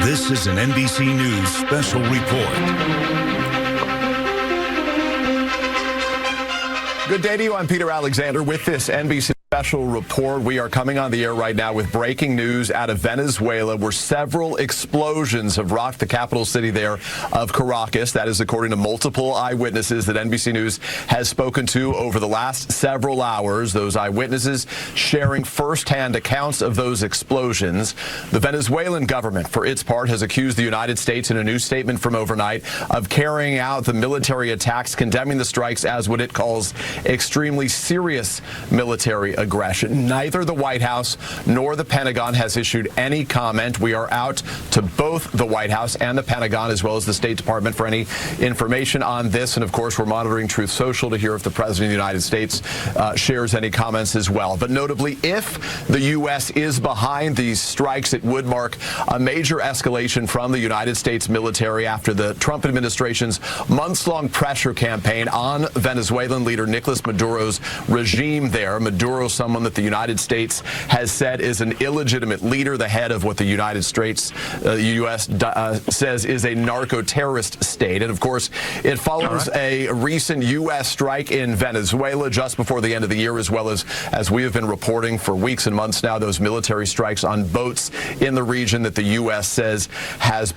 This is an NBC News special report. Good day to you. I'm Peter Alexander with this NBC special report. We are coming on the air right now with breaking news out of Venezuela, where several explosions have rocked the capital city there of Caracas. That is according to multiple eyewitnesses that NBC News has spoken to over the last several hours. Those eyewitnesses sharing firsthand accounts of those explosions. The Venezuelan government, for its part, has accused the United States in a new statement from overnight of carrying out the military attacks, condemning the strikes as what it calls extremely serious military aggression. Neither the White House nor the Pentagon has issued any comment. We are out to both the White House and the Pentagon, as well as the State Department, for any information on this. And of course, we're monitoring Truth Social to hear if the President of the United States shares any comments as well. But notably, if the U.S. is behind these strikes, it would mark a major escalation from the United States military after the Trump administration's months-long pressure campaign on Venezuelan leader Nicolas Maduro's regime there. Maduro, someone that the United States has said is an illegitimate leader, the head of what the United States, the U.S. Says is a narco-terrorist state. And of course, it follows a recent U.S. strike in Venezuela just before the end of the year, as well as we have been reporting for weeks and months now, those military strikes on boats in the region that the U.S. says have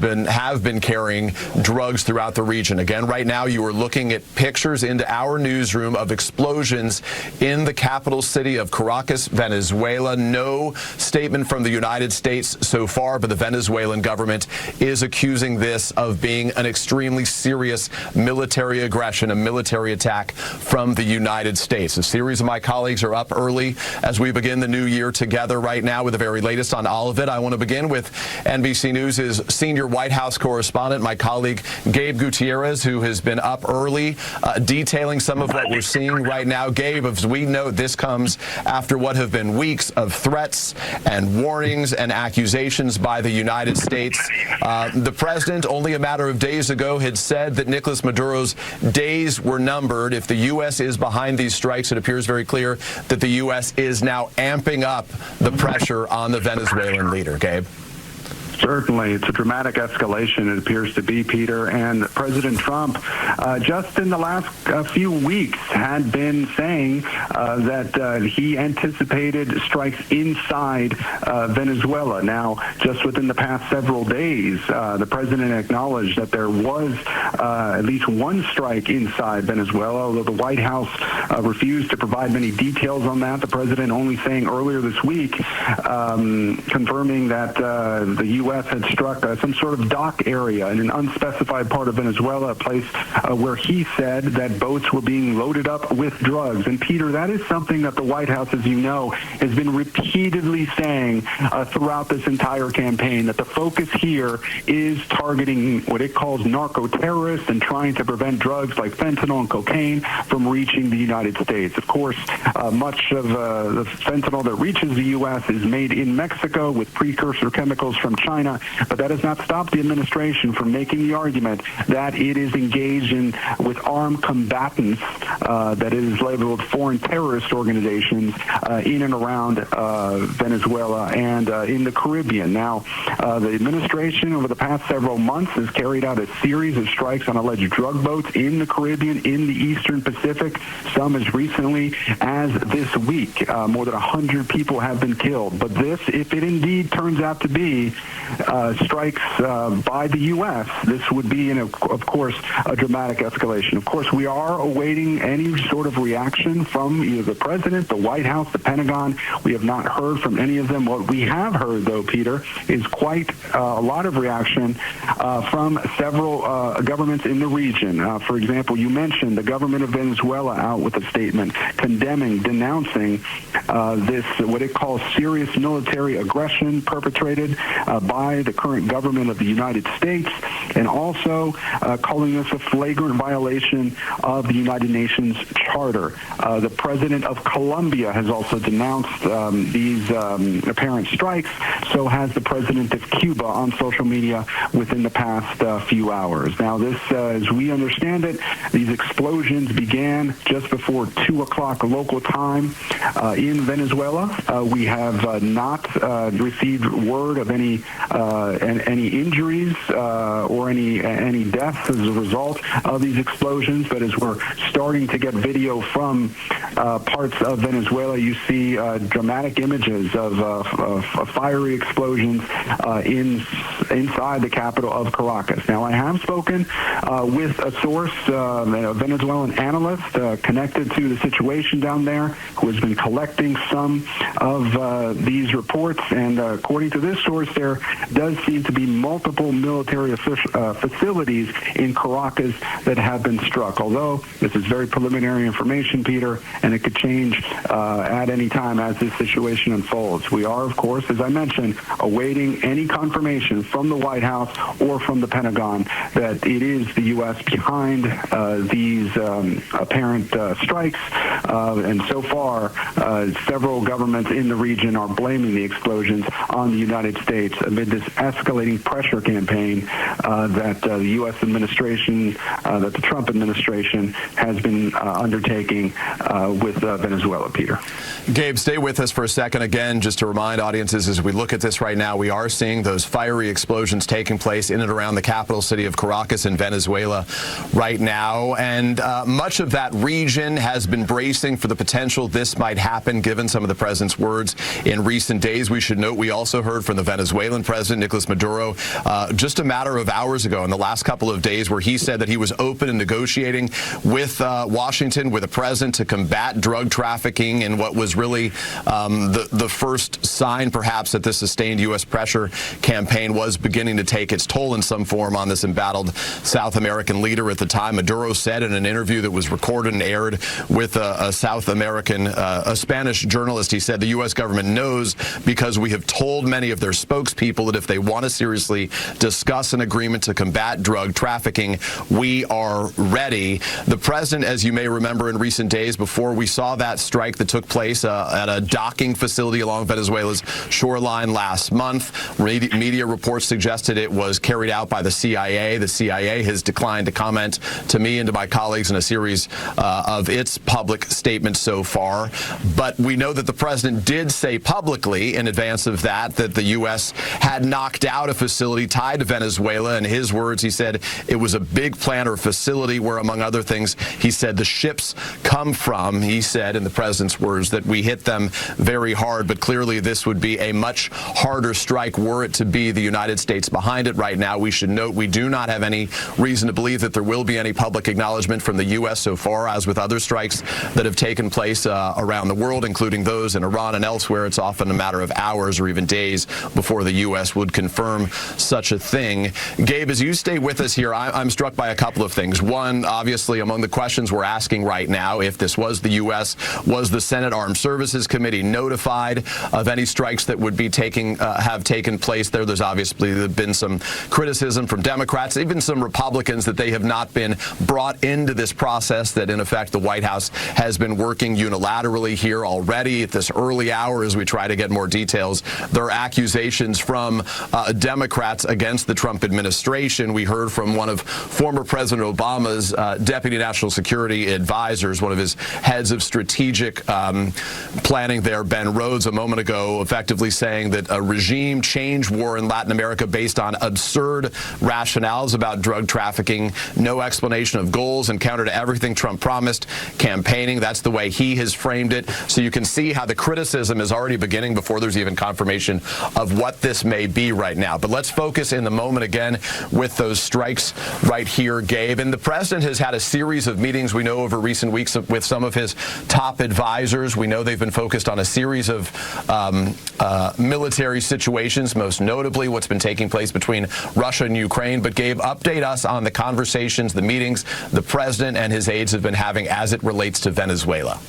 been carrying drugs throughout the region. Again, right now, you are looking at pictures into our newsroom of explosions in the capital city of Caracas, Venezuela. No statement from the United States so far, but the Venezuelan government is accusing this of being an extremely serious military aggression, a military attack from the United States. A series of my colleagues are up early as we begin the new year together right now with the very latest on all of it. I want to begin with NBC News' senior White House correspondent, my colleague Gabe Gutierrez, who has been up early detailing some of what we're seeing right now. Gabe, as we know, this comes after what have been weeks of threats and warnings and accusations by the United States. The president, only a matter of days ago, had said that Nicolas Maduro's days were numbered. If the U.S. is behind these strikes, it appears very clear that the U.S. is now amping up the pressure on the Venezuelan leader. Gabe? Certainly. It's a dramatic escalation, it appears to be, Peter. And President Trump, just in the last few weeks, had been saying that he anticipated strikes inside Venezuela. Now, just within the past several days, the president acknowledged that there was at least one strike inside Venezuela, although the White House refused to provide many details on that. The president only saying earlier this week, confirming that the U.S. had struck some sort of dock area in an unspecified part of Venezuela, a place where he said that boats were being loaded up with drugs. And Peter, that is something that the White House, as you know, has been repeatedly saying throughout this entire campaign, that the focus here is targeting what it calls narco-terrorists and trying to prevent drugs like fentanyl and cocaine from reaching the United States. Of course, much of the fentanyl that reaches the U.S. is made in Mexico with precursor chemicals from China, but that has not stopped the administration from making the argument that it is engaged with armed combatants, that it is labeled foreign terrorist organizations in and around Venezuela and in the Caribbean. Now, the administration over the past several months has carried out a series of strikes on alleged drug boats in the Caribbean, in the Eastern Pacific, some as recently as this week. More than 100 people have been killed. But this, if it indeed turns out to be strikes by the U.S., this would be, of course, a dramatic escalation. Of course, we are awaiting any sort of reaction from either the president, the White House, the Pentagon. We have not heard from any of them. What we have heard, though, Peter, is quite a lot of reaction from several governments in the region. For example, you mentioned the government of Venezuela out with a statement condemning, denouncing this, what it calls serious military aggression perpetrated by the current government of the United States, and also calling this a flagrant violation of the United Nations Charter. The president of Colombia has also denounced these apparent strikes. So has the president of Cuba on social media within the past few hours. Now, this, as we understand it, these explosions began just before 2 o'clock local time in Venezuela. We have not received word of any any injuries or any deaths as a result of these explosions. But as we're starting to get video from parts of Venezuela, you see dramatic images of fiery explosions inside the capital of Caracas. Now, I have spoken with a source, a Venezuelan analyst connected to the situation down there, who has been collecting some of these reports. And according to this source, there does seem to be multiple military facilities in Caracas that have been struck. Although this is very preliminary information, Peter, and it could change at any time as this situation unfolds. We are, of course, as I mentioned, awaiting any confirmation from the White House or from the Pentagon that it is the U.S. behind these apparent strikes. And so far, several governments in the region are blaming the explosions on the United States amid this escalating pressure campaign that the U.S. administration, that the Trump administration has been undertaking with Venezuela, Peter. Gabe, stay with us for a second. Again, just to remind audiences, as we look at this right now, we are seeing those fiery explosions taking place in and around the capital city of Caracas in Venezuela right now. And much of that region has been bracing for the potential this might happen, given some of the president's words in recent days. We should note we also heard from the Venezuelan president, Nicolas Maduro, just a matter of hours ago in the last couple of days, where he said that he was open and negotiating with Washington, with the president, to combat drug trafficking in what was really the first sign, perhaps, that this sustained U.S. pressure campaign was beginning to take its toll in some form on this embattled South American leader at the time. Maduro said in an interview that was recorded and aired with a South American, a Spanish journalist, he said the U.S. government knows because we have told many of their spokespeople that if they want to seriously discuss an agreement to combat drug trafficking, we are ready. The president, as you may remember in recent days, before we saw that strike that took place at a docking facility along Venezuela's shoreline last month, media reports suggested it was carried out by the CIA. The CIA has declined to comment to me and to my colleagues in a series of its public statements so far. But we know that the president did say publicly in advance of that the U.S. had knocked out a facility tied to Venezuela. In his words, he said it was a big plant or facility where, among other things, he said the ships come from. He said, in the president's words, that we hit them very hard, but clearly this would be a much harder strike were it to be the United States behind it right now. We should note we do not have any reason to believe that there will be any public acknowledgement from the U.S. so far. As with other strikes that have taken place around the world, including those in Iran and elsewhere, it's often a matter of hours or even days before the U.S. would confirm such a thing. Gabe, as you stay with us here, I'm struck by a couple of things. One, obviously, among the questions we're asking right now, if this was the U.S., was the Senate Armed Services Committee notified of any strikes that would be have taken place there? There's obviously been some criticism from Democrats, even some Republicans, that they have not been brought into this process, that in effect the White House has been working unilaterally here already at this early hour as we try to get more details. There are accusations from Democrats against the Trump administration. We heard from one of former President Obama's deputy national security advisors, one of his heads of strategic planning there, Ben Rhodes, a moment ago, effectively saying that a regime change war in Latin America based on absurd rationales about drug trafficking, no explanation of goals, and counter to everything Trump promised, campaigning. That's the way he has framed it. So you can see how the criticism is already beginning before there's even confirmation of what this may be right now. But let's focus in the moment again with those strikes right here, Gabe. And the president has had a series of meetings, we know, over recent weeks with some of his top advisors. We know they've been focused on a series of military situations, most notably what's been taking place between Russia and Ukraine. But Gabe, update us on the conversations, the meetings the president and his aides have been having as it relates to Venezuela.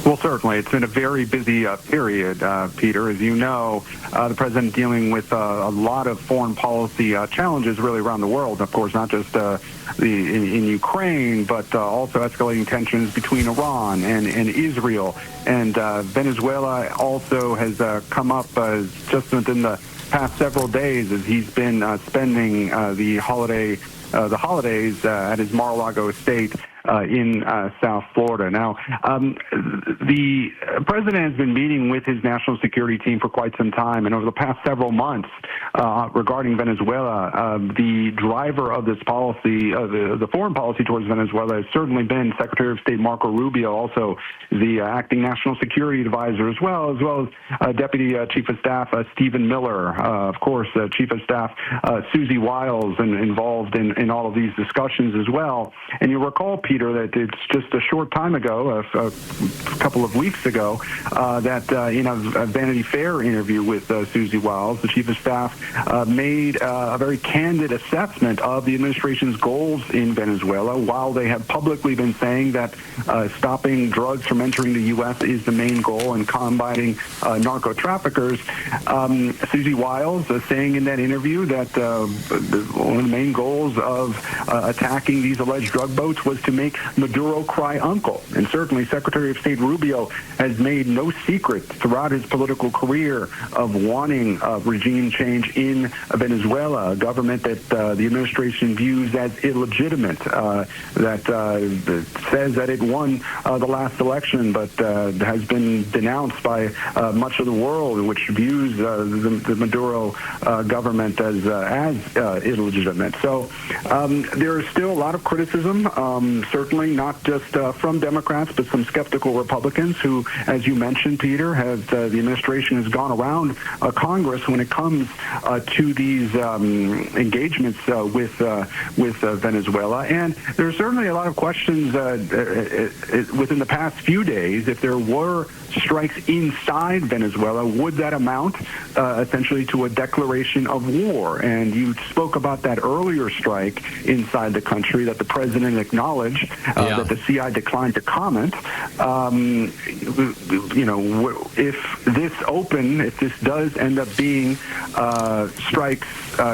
Well, certainly. It's been a very busy period, Peter. As you know, the president dealing with a lot of foreign policy challenges really around the world. Of course, not just in Ukraine, but also escalating tensions between Iran and Israel. And Venezuela also has come up just within the past several days as he's been spending the holidays at his Mar-a-Lago estate in South Florida. Now, the president has been meeting with his national security team for quite some time, and over the past several months regarding Venezuela, the driver of this policy, the foreign policy towards Venezuela, has certainly been Secretary of State Marco Rubio, also the acting national security advisor, as well as Deputy Chief of Staff Stephen Miller, of course, Chief of Staff Susie Wiles, and involved in all of these discussions as well. And you recall, Peter, that it's just a short time ago, a couple of weeks ago, that in a Vanity Fair interview with Susie Wiles, the Chief of Staff, made a very candid assessment of the administration's goals in Venezuela. While they have publicly been saying that stopping drugs from entering the U.S. is the main goal and combating narco traffickers, Susie Wiles saying in that interview that one of the main goals of attacking these alleged drug boats was to make Maduro cry uncle. And certainly Secretary of State Rubio has made no secret throughout his political career of wanting regime change in Venezuela, a government that the administration views as illegitimate, that says that it won the last election, but has been denounced by much of the world, which views the Maduro government as illegitimate. So there is still a lot of criticism, certainly not just from Democrats, but some skeptical Republicans who, as you mentioned, Peter, the administration has gone around Congress when it comes to these engagements with Venezuela. And there's certainly a lot of questions within the past few days. If there were strikes inside Venezuela, would that amount essentially to a declaration of war? And you spoke about that earlier strike inside the country that the president acknowledged, that the CI declined to comment. If this does end up being strikes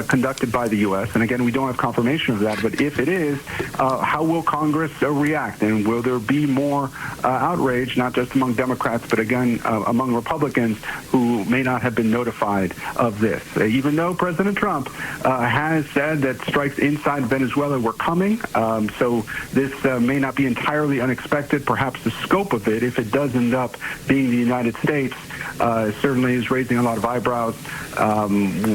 conducted by the U.S., and again, we don't have confirmation of that, but if it is, how will Congress react? And will there be more outrage, not just among Democrats, but again, among Republicans who may not have been notified of this? Even though President Trump has said that strikes inside Venezuela were coming, so this may not be entirely unexpected. Perhaps the scope of it, if it does end up being the United States, certainly is raising a lot of eyebrows.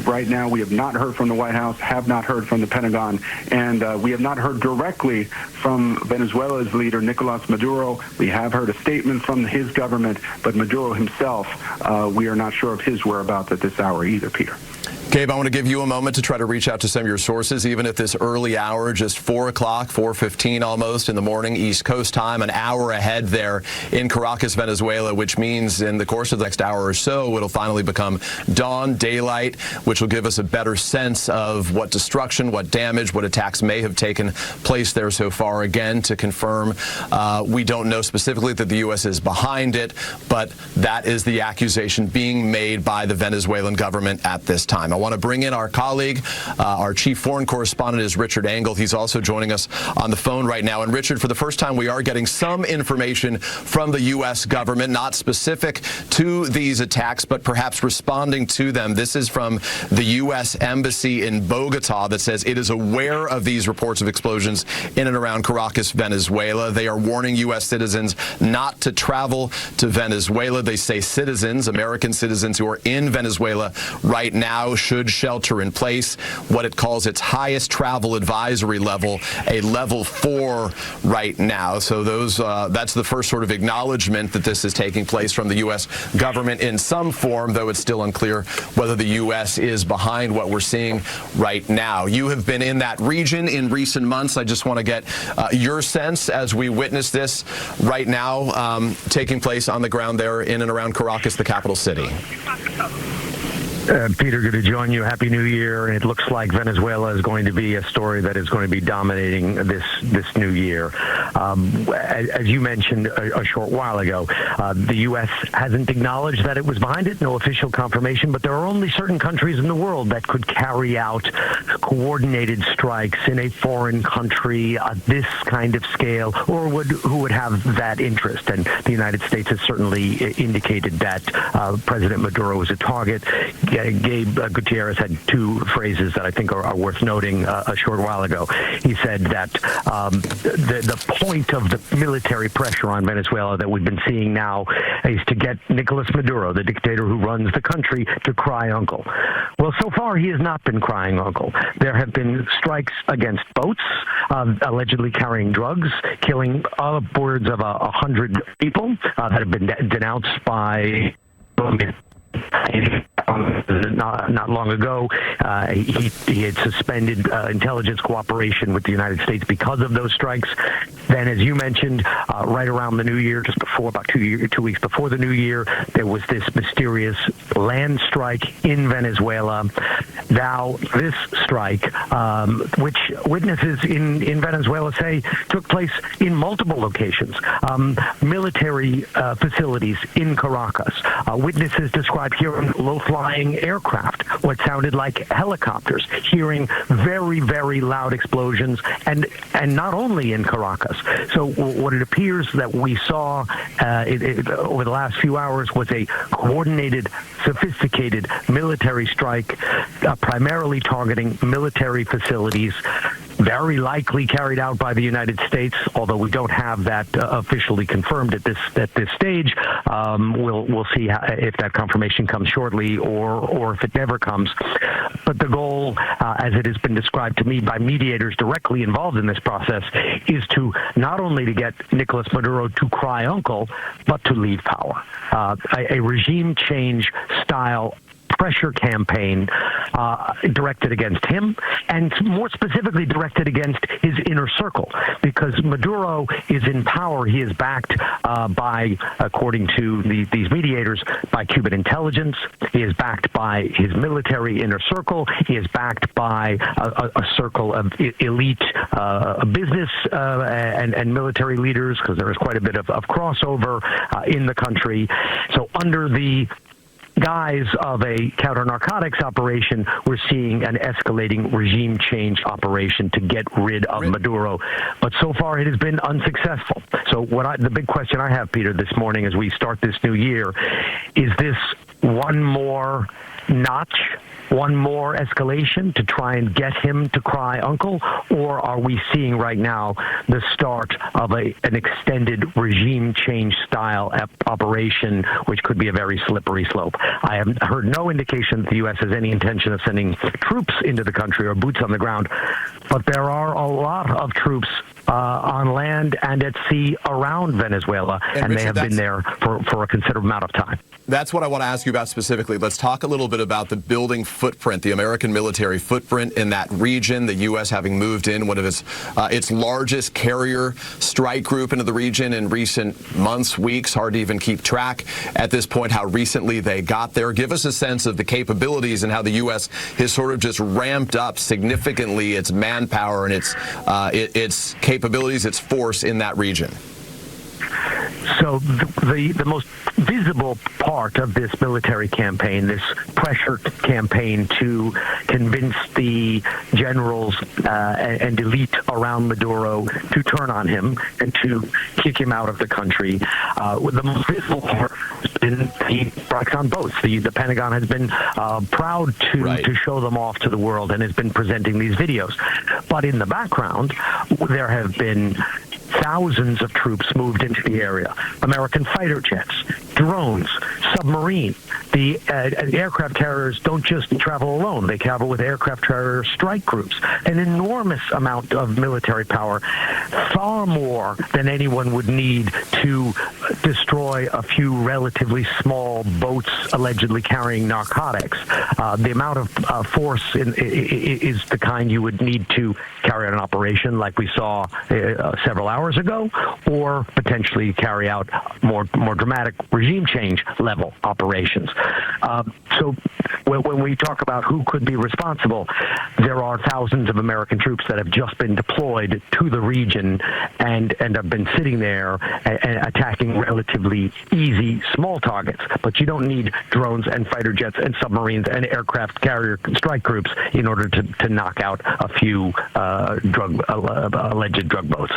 Right now, we have not heard from the White House, have not heard from the Pentagon, and we have not heard directly from Venezuela's leader, Nicolas Maduro. We have heard a statement from his government, but Maduro himself, we are not sure of his whereabouts at this hour either, Peter. Gabe, I want to give you a moment to try to reach out to some of your sources, even at this early hour, just 4 o'clock, 4:15 almost in the morning, East Coast time, an hour ahead there in Caracas, Venezuela, which means in the course of the next hour or so, it'll finally become dawn, daylight, which will give us a better sense of what destruction, what damage, what attacks may have taken place there so far. Again, to confirm, we don't know specifically that the U.S. is behind it, but that is the accusation being made by the Venezuelan government at this time. I want to bring in our colleague, our chief foreign correspondent is Richard Engel. He's also joining us on the phone right now. And Richard, for the first time, we are getting some information from the U.S. government, not specific to these attacks, but perhaps responding to them. This is from the U.S. Embassy in Bogota that says it is aware of these reports of explosions in and around Caracas, Venezuela. They are warning U.S. citizens not to travel to Venezuela. They say citizens, American citizens who are in Venezuela right now should shelter in place, what it calls its highest travel advisory level, a level 4 right now. So that's the first sort of acknowledgement that this is taking place from the U.S. government in some form, though it's still unclear whether the U.S. is behind what we're seeing right now. You have been in that region in recent months. I just want to get your sense as we witness this right now taking place on the ground there in and around Caracas, the capital city. Peter, good to join you. Happy New Year. It looks like Venezuela is going to be a story that is going to be dominating this new year. As you mentioned a short while ago, the U.S. hasn't acknowledged that it was behind it, no official confirmation, but there are only certain countries in the world that could carry out coordinated strikes in a foreign country at this kind of scale, or who would have that interest. And the United States has certainly indicated that President Maduro is a target. Gutierrez had two phrases that I think are worth noting a short while ago. He said that the point of the military pressure on Venezuela that we've been seeing now is to get Nicolas Maduro, the dictator who runs the country, to cry uncle. Well, so far he has not been crying uncle. There have been strikes against boats, allegedly carrying drugs, killing upwards of 100 people that have been denounced by not long ago. He had suspended intelligence cooperation with the United States because of those strikes. Then, as you mentioned, right around the new year, just before, about 2 weeks before the new year, there was this mysterious land strike in Venezuela. Now, this strike, which witnesses in Venezuela say took place in multiple locations, military facilities in Caracas. Witnesses described hearing low-flying aircraft, what sounded like helicopters, hearing very, very loud explosions, and not only in Caracas. So what it appears that we saw over the last few hours was a coordinated, sophisticated military strike, primarily targeting military facilities, very likely carried out by the United States, although we don't have that officially confirmed at this stage. We'll see if that confirmation comes shortly or if it never comes. But the goal, as it has been described to me by mediators directly involved in this process, is to not only to get Nicolas Maduro to cry uncle, but to leave power. A regime change style pressure campaign directed against him, and more specifically directed against his inner circle, because Maduro is in power. He is backed by, according to these mediators, by Cuban intelligence. He is backed by his military inner circle. He is backed by a circle of elite business and military leaders, because there is quite a bit of crossover in the country. So under the guise of a counter-narcotics operation, we're seeing an escalating regime change operation to get rid of Maduro. But so far, it has been unsuccessful. So the big question I have, Peter, this morning as we start this new year, is this one more notch, one more escalation to try and get him to cry uncle, or are we seeing right now the start of an extended regime change style operation, which could be a very slippery slope? I have heard no indication that the U.S. has any intention of sending troops into the country or boots on the ground, but there are a lot of troops on land and at sea around Venezuela, and Richard, they have been there for a considerable amount of time. That's what I want to ask you about specifically. Let's talk a little bit about the building footprint, the American military footprint in that region, the U.S. having moved in one of its largest carrier strike group into the region in recent months, weeks. Hard to even keep track at this point how recently they got there. Give us a sense of the capabilities and how the U.S. has sort of just ramped up significantly its manpower and its capabilities, its force in that region. So the most visible part of this military campaign, this pressure campaign to convince the generals and elite around Maduro to turn on him and to kick him out of the country, the most visible part has been the strikes on boats. The Pentagon has been proud to show them off to the world and has been presenting these videos. But in the background, there have been thousands of troops moved into the area. American fighter jets, drones, submarine. The aircraft carriers don't just travel alone. They travel with aircraft carrier strike groups. An enormous amount of military power, far more than anyone would need to destroy a few relatively small boats allegedly carrying narcotics. The amount of force is the kind you would need to carry out an operation like we saw several hours ago, or potentially carry out more dramatic regime change level operations. So when we talk about who could be responsible, there are thousands of American troops that have just been deployed to the region and have been sitting there and attacking relatively easy small targets. But you don't need drones and fighter jets and submarines and aircraft carrier strike groups in order to knock out a few alleged drug boats.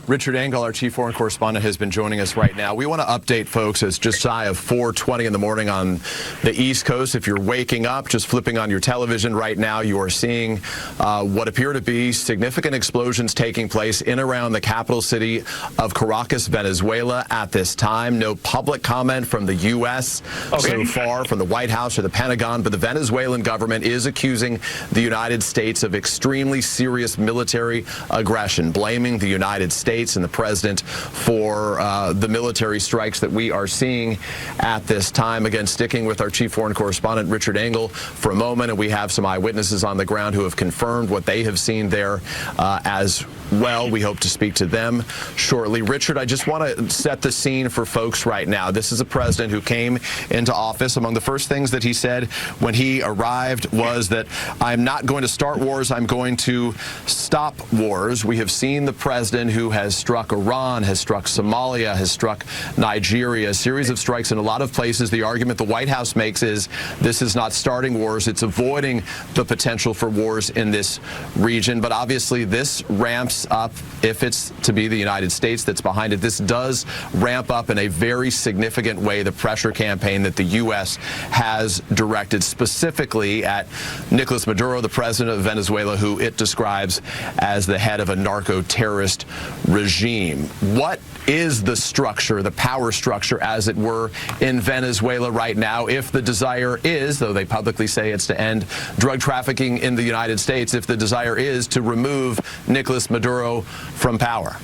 Richard Engel, our chief foreign correspondent, has been joining us right now. We want to update folks. It's just shy of 4:20 in the morning on the East Coast. If you're waking up, just flipping on your television right now, you are seeing what appear to be significant explosions taking place in around the capital city of Caracas, Venezuela at this time. No public comment from the U.S. so far, from the White House or the Pentagon, but the Venezuelan government is accusing the United States of extremely serious military aggression, blaming the United States and the president for the military strikes that we are seeing at this time. Again, sticking with our chief foreign correspondent, Richard Engel, for a moment, and we have some eyewitnesses on the ground who have confirmed what they have seen there as well. We hope to speak to them shortly. Richard, I just want to set the scene for folks right now. This is a president who came into office. Among the first things that he said when he arrived was that I'm not going to start wars, I'm going to stop wars. We have seen the president who has struck Iran, has struck Somalia, has struck Nigeria, a series of strikes in a lot of places. The argument the White House makes is this is not starting wars, it's avoiding the potential for wars in this region. But obviously this ramps up, if it's to be the United States that's behind it, this does ramp up in a very significant way the pressure campaign that the U.S. has directed specifically at Nicolas Maduro, the president of Venezuela, who it describes as the head of a narco-terrorist regime. What is the structure, the power structure, as it were, in Venezuela right now, if the desire is, though they publicly say it's to end drug trafficking in the United States, if the desire is to remove Nicolas Maduro from power?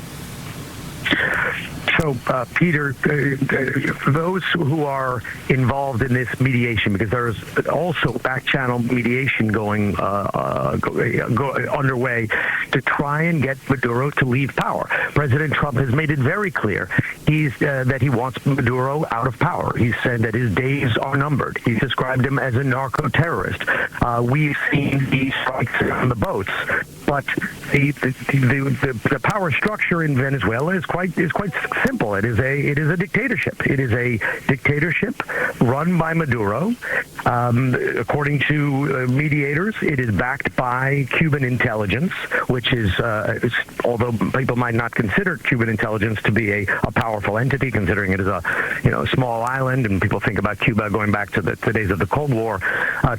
So, Peter, those who are involved in this mediation, because there's also back-channel mediation going underway to try and get Maduro to leave power. President Trump has made it very clear that he wants Maduro out of power. He said that his days are numbered. He's described him as a narco-terrorist. We've seen these strikes on the boats. But the power structure in Venezuela is quite simple. It is a dictatorship. It is a dictatorship run by Maduro. According to mediators, it is backed by Cuban intelligence, which is, although people might not consider Cuban intelligence to be a powerful entity, considering it is a small island, and people think about Cuba going back to the days of the Cold War.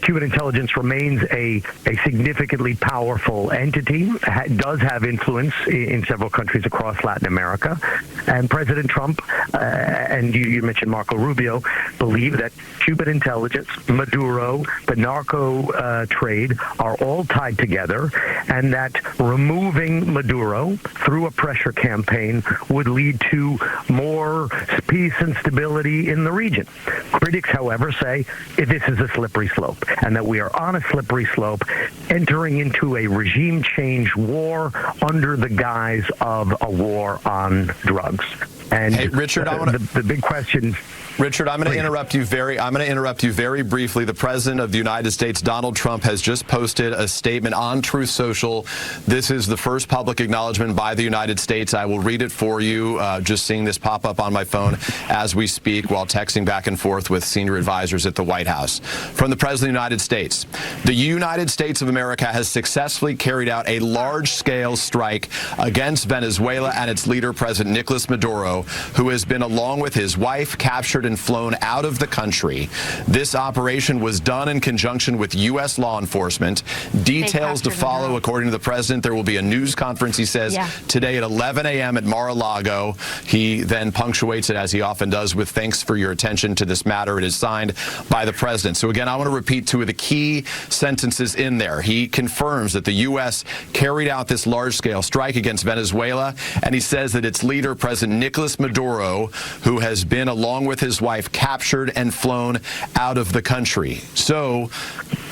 Cuban intelligence remains a significantly powerful entity. Does have influence in several countries across Latin America, and President Trump and you mentioned Marco Rubio believe that Cuban intelligence, Maduro, the narco trade are all tied together, and that removing Maduro through a pressure campaign would lead to more peace and stability in the region. Critics, however, say this is a slippery slope, and that we are on a slippery slope entering into a regime change war under the guise of a war on drugs. And hey, Richard, the big question. Richard, I'm going to interrupt you very briefly. The President of the United States, Donald Trump, has just posted a statement on Truth Social. This is the first public acknowledgement by the United States. I will read it for you, just seeing this pop up on my phone as we speak while texting back and forth with senior advisors at the White House. From the President of the United States, the United States of America has successfully carried out a large-scale strike against Venezuela and its leader, President Nicolas Maduro, who has been, along with his wife, captured and flown out of the country. This operation was done in conjunction with U.S. law enforcement. Details to follow, according to the president. There will be a news conference, he says, today at 11 a.m. at Mar-a-Lago. He then punctuates it, as he often does, with thanks for your attention to this matter. It is signed by the president. So again, I want to repeat two of the key sentences in there. He confirms that the U.S. carried out this large-scale strike against Venezuela, and he says that its leader, President Nicolas Maduro, who has been, along with his wife, captured and flown out of the country. So,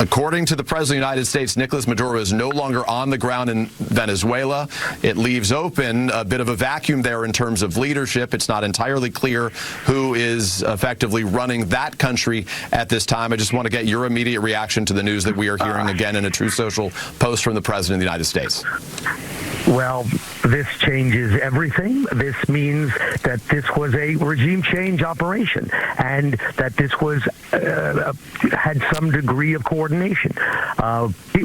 according to the President of the United States, Nicolas Maduro is no longer on the ground in Venezuela. It leaves open a bit of a vacuum there in terms of leadership. It's not entirely clear who is effectively running that country at this time. I just want to get your immediate reaction to the news that we are hearing again in a Truth Social post from the President of the United States. Well, this changes everything. This means that this was a regime change operation, and that this was had some degree of coordination.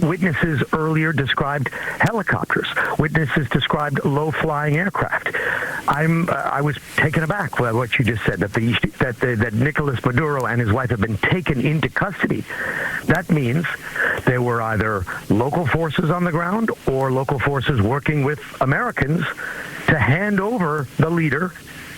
Witnesses earlier described helicopters. Witnesses described low-flying aircraft. I was taken aback by what you just said, that Nicolas Maduro and his wife have been taken into custody. That means there were either local forces on the ground or local forces working with Americans to hand over the leader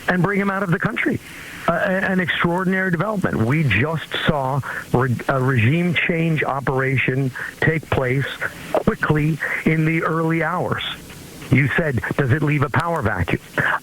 and bring him out of the country. An extraordinary development. We just saw a regime change operation take place quickly in the early hours. You said, does it leave a power vacuum?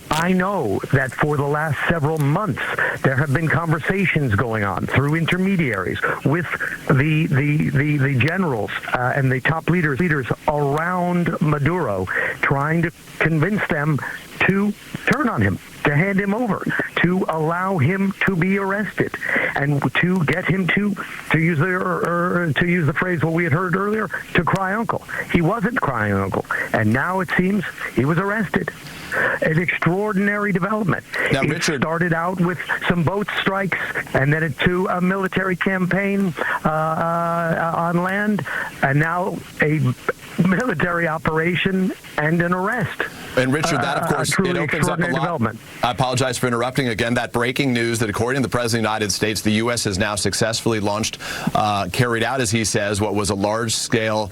I know that for the last several months, there have been conversations going on through intermediaries with the generals and the top leaders around Maduro, trying to convince them to turn on him, to hand him over, to allow him to be arrested, and to get him to use the phrase what we had heard earlier, to cry uncle. He wasn't crying uncle, and now it seems he was arrested. An extraordinary development. Now, it Richard, started out with some boat strikes, and then to a military campaign on land, and now a military operation and an arrest. And Richard, that of course, it opens up a lot. Development. I apologize for interrupting again. That breaking news that according to the President of the United States, the U.S. has now successfully launched, carried out, as he says, what was a large-scale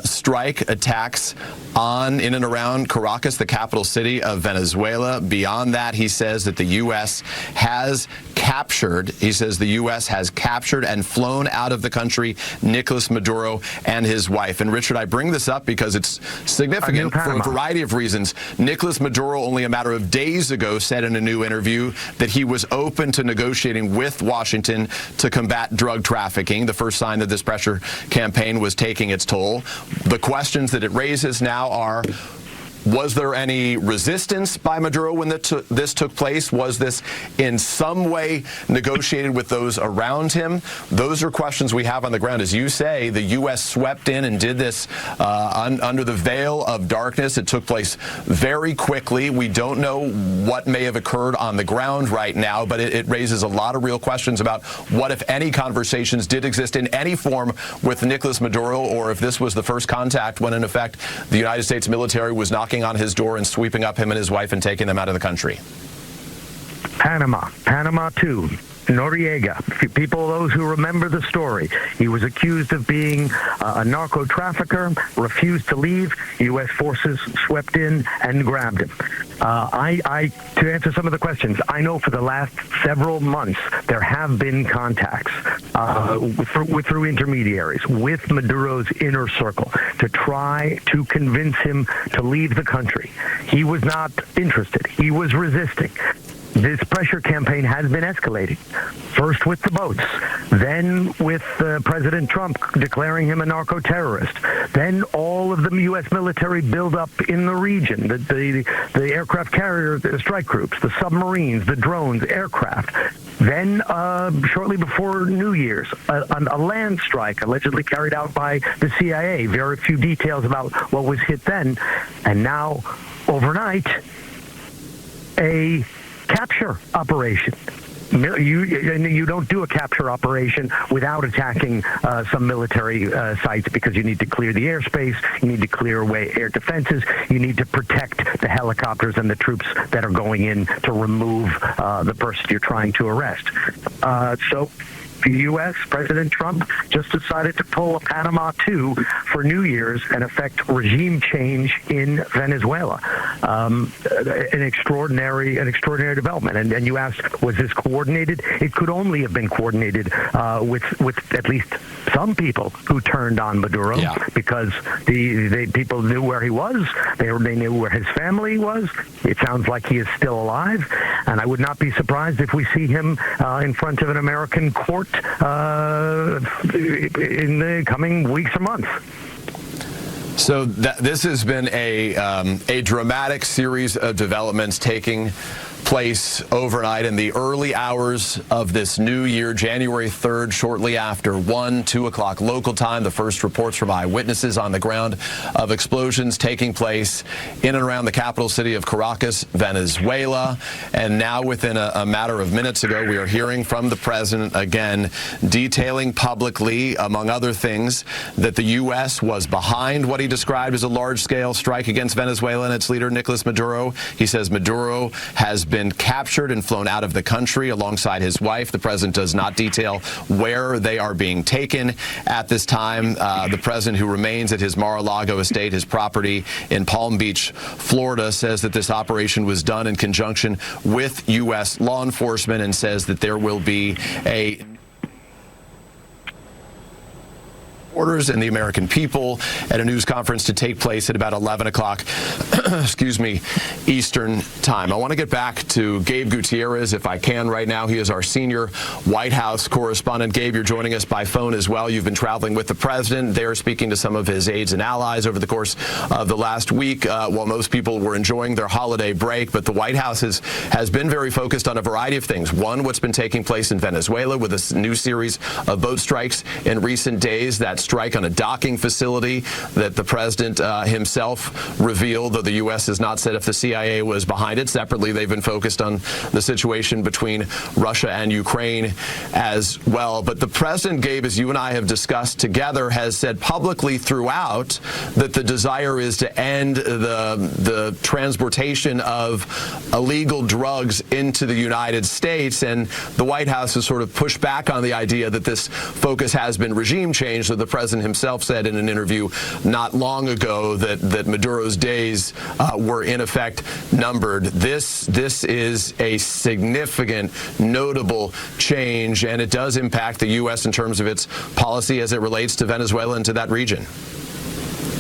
strike attacks in and around Caracas, the capital city of Venezuela. Beyond that, he says that the U.S. has captured, and flown out of the country Nicolas Maduro and his wife. And Richard, I bring this up because it's significant for a variety of reasons. Nicolas Maduro, only a matter of days ago, said in a new interview that he was open to negotiating with Washington to combat drug trafficking, the first sign that this pressure campaign was taking its toll. The questions that it raises now are, was there any resistance by Maduro when this took place? Was this in some way negotiated with those around him? Those are questions we have on the ground. As you say, the U.S. swept in and did this under the veil of darkness. It took place very quickly. We don't know what may have occurred on the ground right now, but it raises a lot of real questions about what, if any, conversations did exist in any form with Nicolas Maduro, or if this was the first contact when, in effect, the United States military was knocking on his door and sweeping up him and his wife and taking them out of the country. Panama too. Noriega, people, those who remember the story. He was accused of being a narco trafficker, refused to leave. U.S. forces swept in and grabbed him. To answer some of the questions, I know for the last several months there have been contacts through intermediaries with Maduro's inner circle to try to convince him to leave the country. He was not interested. He was resisting. This pressure campaign has been escalating, first with the boats, then with President Trump declaring him a narco-terrorist, then all of the U.S. military buildup in the region, the aircraft carrier strike groups, the submarines, the drones, aircraft. Then, shortly before New Year's, a land strike allegedly carried out by the CIA. Very few details about what was hit then. And now, overnight, a capture operation. You don't do a capture operation without attacking some military sites, because you need to clear the airspace, you need to clear away air defenses, you need to protect the helicopters and the troops that are going in to remove the person you're trying to arrest. So the U.S., President Trump, just decided to pull a Panama II for New Year's and effect regime change in Venezuela. An extraordinary development. And you asked, was this coordinated? It could only have been coordinated with at least some people who turned on Maduro, because the people knew where he was. They knew where his family was. It sounds like he is still alive, and I would not be surprised if we see him in front of an American court in the coming weeks or months. So this has been a dramatic series of developments taking place overnight in the early hours of this new year, January 3rd, shortly after 2 o'clock local time. The first reports from eyewitnesses on the ground of explosions taking place in and around the capital city of Caracas, Venezuela. And now, within a matter of minutes ago, we are hearing from the president again, detailing publicly, among other things, that the U.S. was behind what he described as a large-scale strike against Venezuela and its leader, Nicolas Maduro. He says Maduro has been captured and flown out of the country alongside his wife. The president does not detail where they are being taken at this time. The president, who remains at his Mar-a-Lago estate, his property in Palm Beach, Florida, says that this operation was done in conjunction with U.S. law enforcement and says that there will be orders and the American people at a news conference to take place at about 11 o'clock, Eastern time. I want to get back to Gabe Gutierrez, if I can, right now. He is our senior White House correspondent. Gabe, you're joining us by phone as well. You've been traveling with the president there, speaking to some of his aides and allies over the course of the last week, while most people were enjoying their holiday break. But the White House has been very focused on a variety of things. One, what's been taking place in Venezuela with a new series of boat strikes in recent days. That strike on a docking facility that the president himself revealed, though the U.S. has not said if the CIA was behind it. Separately, they've been focused on the situation between Russia and Ukraine as well. But the president, Gabe, as you and I have discussed together, has said publicly throughout that the desire is to end the transportation of illegal drugs into the United States. And the White House has sort of pushed back on the idea that this focus has been regime change. So the president himself said in an interview not long ago that Maduro's days were in effect numbered. This is a significant, notable change, and it does impact the U.S. in terms of its policy as it relates to Venezuela and to that region.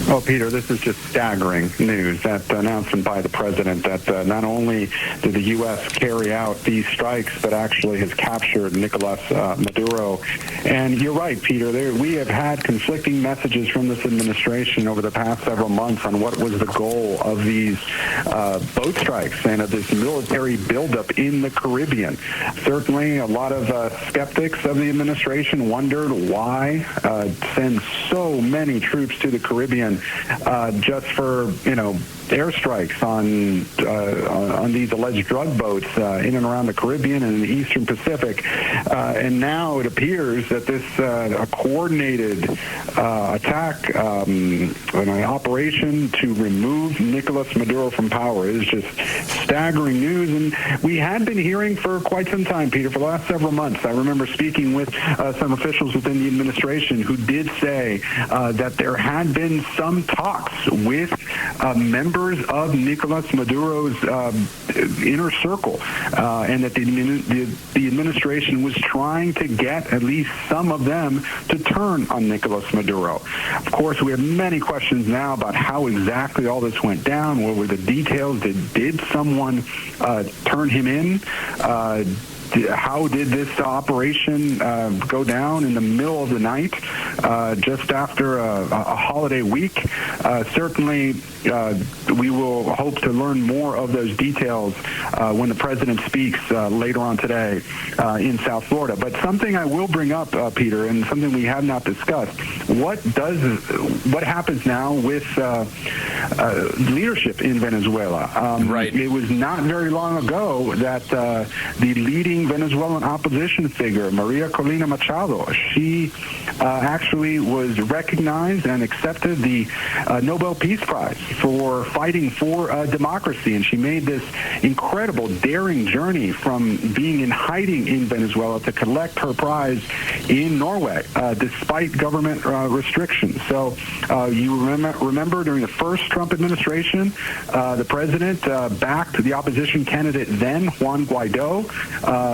Well, Peter, this is just staggering news, that announcement by the president that not only did the U.S. carry out these strikes, but actually has captured Nicolas Maduro. And you're right, Peter, we have had conflicting messages from this administration over the past several months on what was the goal of these boat strikes and of this military buildup in the Caribbean. Certainly, a lot of skeptics of the administration wondered why send so many troops to the Caribbean just for, airstrikes on these alleged drug boats in and around the Caribbean and the Eastern Pacific. And now it appears that this coordinated attack, an operation to remove Nicolas Maduro from power is just staggering news. And we had been hearing for quite some time, Peter, for the last several months. I remember speaking with some officials within the administration who did say that there had been some talks with members of Nicolas Maduro's inner circle, and that the administration was trying to get at least some of them to turn on Nicolas Maduro. Of course, we have many questions now about how exactly all this went down. What were the details? Did someone turn him in? How did this operation go down in the middle of the night, just after a holiday week? Certainly, we will hope to learn more of those details when the president speaks later on today in South Florida. But something I will bring up, Peter, and something we have not discussed, what happens now with leadership in Venezuela? Right. It was not very long ago that the leading Venezuelan opposition figure, Maria Corina Machado, she actually was recognized and accepted the Nobel Peace Prize for fighting for democracy. And she made this incredible, daring journey from being in hiding in Venezuela to collect her prize in Norway, despite government restrictions. So you remember during the first Trump administration, the president backed the opposition candidate then, Juan Guaido,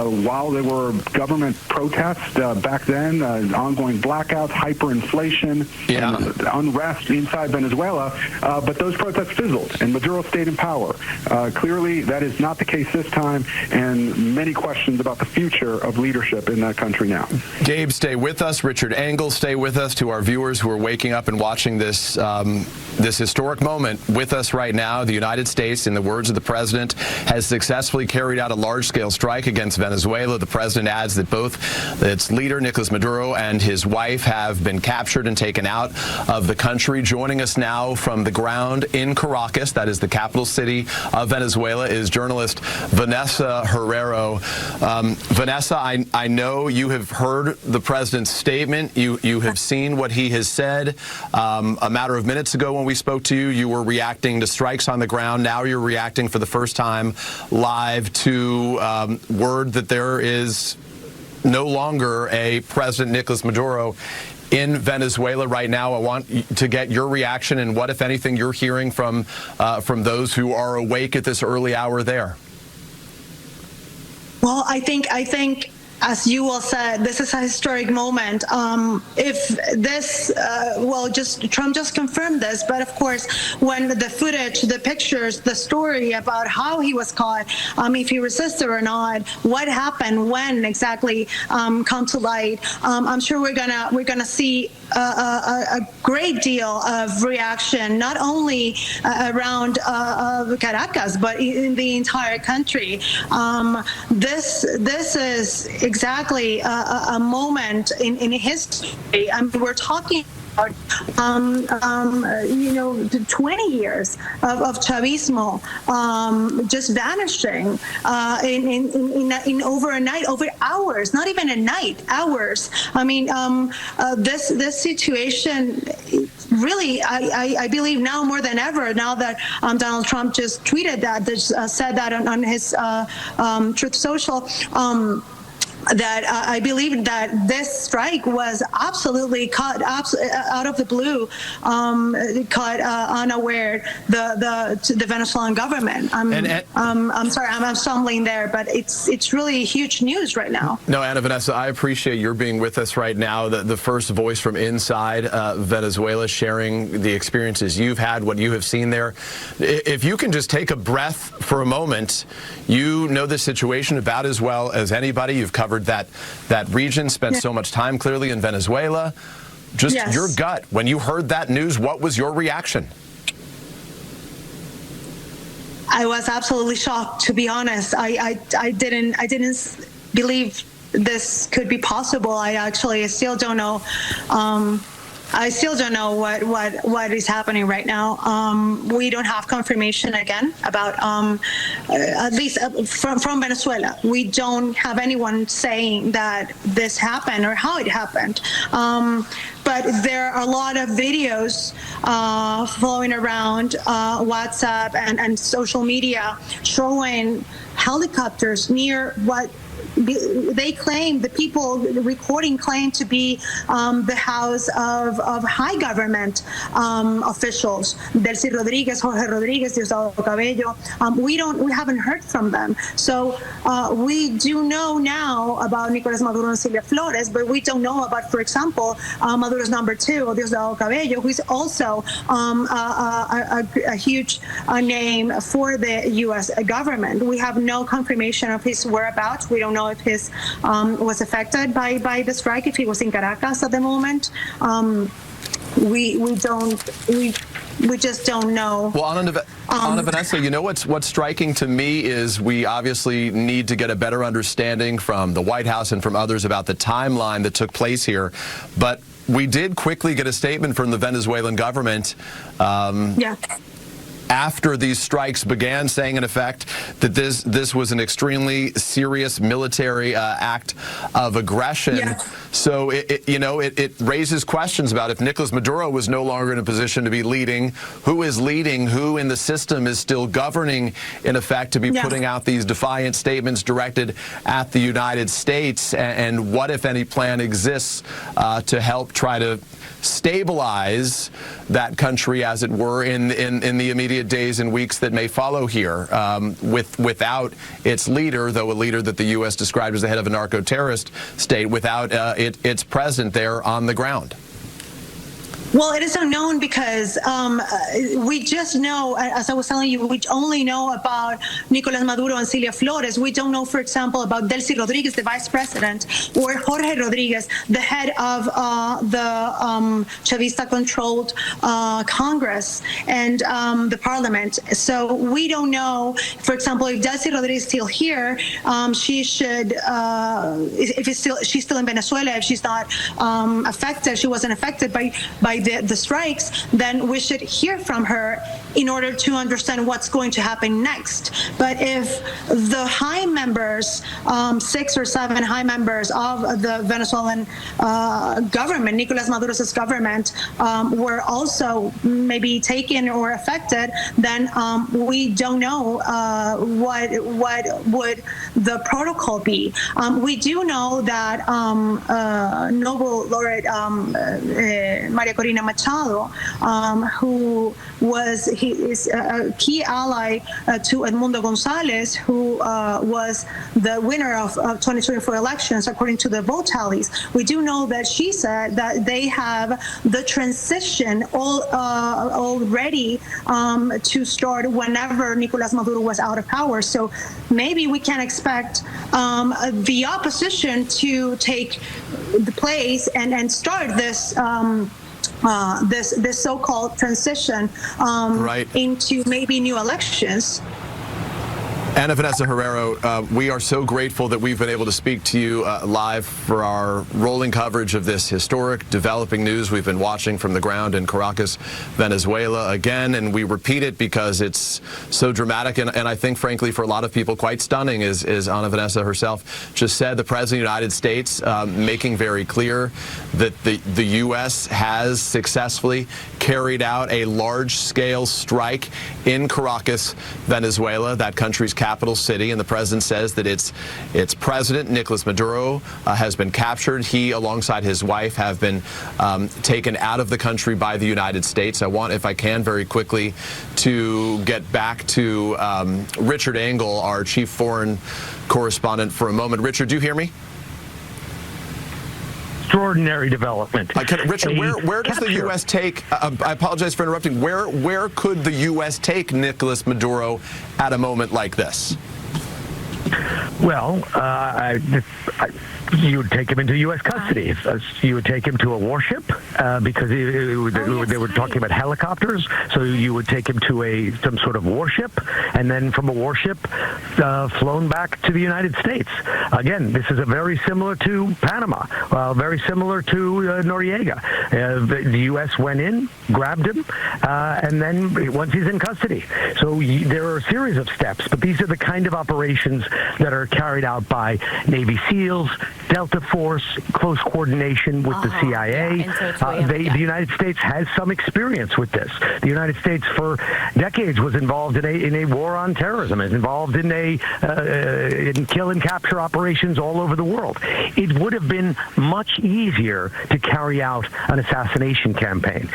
while there were government protests back then, ongoing blackouts, hyperinflation, and unrest inside Venezuela, but those protests fizzled, and Maduro stayed in power. Clearly, that is not the case this time, and many questions about the future of leadership in that country now. Gabe, stay with us. Richard Engel, stay with us. To our viewers who are waking up and watching this this historic moment with us right now, the United States, in the words of the president, has successfully carried out a large-scale strike against Venezuela. The president adds that both its leader, Nicolas Maduro, and his wife have been captured and taken out of the country. Joining us now from the ground in Caracas, that is the capital city of Venezuela, is journalist Vanessa Herrero. Vanessa, I know you have heard the president's statement. You have seen what he has said. A matter of minutes ago when we spoke to you, you were reacting to strikes on the ground. Now you're reacting for the first time live to word that there is no longer a President Nicolas Maduro in Venezuela right now. I want to get your reaction and what, if anything, you're hearing from those who are awake at this early hour there. Well, I think, as you all said, this is a historic moment. If this, Trump just confirmed this, but of course, when the footage, the pictures, the story about how he was caught, if he resisted or not, what happened, when exactly, come to light, I'm sure we're gonna see a great deal of reaction, not only around Caracas, but in the entire country. This is exactly a moment in history. I mean, we're talking about 20 years of Chavismo just vanishing in over a night, over hours, not even a night, hours. I mean, this situation really, I believe now more than ever, now that Donald Trump just tweeted that, said that on his Truth Social, that I believe that this strike was absolutely caught out of the blue, caught unaware the Venezuelan government. I'm sorry, I'm stumbling there, but it's really huge news right now. No, Ana Vanessa, I appreciate your being with us right now, the first voice from inside Venezuela, sharing the experiences you've had, what you have seen there. If you can just take a breath for a moment, you know the situation about as well as anybody. You've covered that region, spent so much time clearly in Venezuela. Just your gut, when you heard that news, what was your reaction? I was absolutely shocked, to be honest. I didn't believe this could be possible. I still don't know. I still don't know what is happening right now. We don't have confirmation again about, at least from Venezuela. We don't have anyone saying that this happened or how it happened. But there are a lot of videos flowing around WhatsApp and social media showing helicopters near what they claim, the people recording claim to be the house of high government officials, Delcy Rodriguez, Jorge Rodriguez, Diosdado Cabello. We haven't heard from them. So we do know now about Nicolas Maduro and Silvia Flores, but we don't know about, for example, Maduro's number 2, Diosdado Cabello, who is also a huge name for the U.S. government. We have no confirmation of his whereabouts. We don't know if his was affected by the strike, if he was in Caracas at the moment. We just don't know. Well, Ana Vanessa, you know what's striking to me is we obviously need to get a better understanding from the White House and from others about the timeline that took place here. But we did quickly get a statement from the Venezuelan government. After these strikes began, saying in effect that this was an extremely serious military act of aggression. So it raises questions about if Nicolas Maduro was no longer in a position to be leading, who is leading, who in the system is still governing, in effect, to be putting out these defiant statements directed at the United States, and what, if any, plan exists to help try to stabilize that country, as it were, in the immediate days and weeks that may follow here, without its leader, though a leader that the U.S. described as the head of a narco-terrorist state, without its president there on the ground? Well, it is unknown because we just know, as I was telling you, we only know about Nicolas Maduro and Cilia Flores. We don't know, for example, about Delcy Rodriguez, the vice president, or Jorge Rodriguez, the head of the Chavista-controlled Congress and the parliament. So we don't know, for example, if Delcy Rodriguez is still here, she should, she's still in Venezuela, if she's not affected, she wasn't affected by the strikes, then we should hear from her in order to understand what's going to happen next. But if the high members, 6 or 7 high members of the Venezuelan government, Nicolas Maduro's government, were also maybe taken or affected, then we don't know what would the protocol be. We do know that Nobel laureate Maria Corina Machado, who is a key ally to Edmundo Gonzalez, who was the winner of 2024 elections, according to the vote tallies. We do know that she said that they have the transition already to start whenever Nicolas Maduro was out of power. So maybe we can expect the opposition to take the place and start this this so-called transition into maybe new elections. Ana Vanessa Herrero, we are so grateful that we've been able to speak to you live for our rolling coverage of this historic developing news we've been watching from the ground in Caracas, Venezuela again, and we repeat it because it's so dramatic and I think, frankly, for a lot of people quite stunning, as Ana Vanessa herself just said. The President of the United States making very clear that the U.S. has successfully carried out a large-scale strike in Caracas, Venezuela, that country's capital city, and the president says that its president, Nicolas Maduro, has been captured. He, alongside his wife, have been taken out of the country by the United States. I want, if I can, very quickly to get back to Richard Engel, our chief foreign correspondent, for a moment. Richard, do you hear me? Extraordinary development. Richard, where does the U.S. take, I apologize for interrupting, where could the U.S. take Nicolas Maduro at a moment like this? Well, you would take him into U.S. custody. You would take him to a warship because they were talking about helicopters. So you would take him to some sort of warship, and then from a warship flown back to the United States. Again, this is very similar to Panama, very similar to Noriega. The U.S. went in, grabbed him, and then once he's in custody. So there are a series of steps, but these are the kind of operations that are carried out by Navy SEALs, Delta Force, close coordination with the CIA. The United States has some experience with this. The United States for decades was involved in a war on terrorism, is involved in in kill and capture operations all over the world. It would have been much easier to carry out an assassination campaign.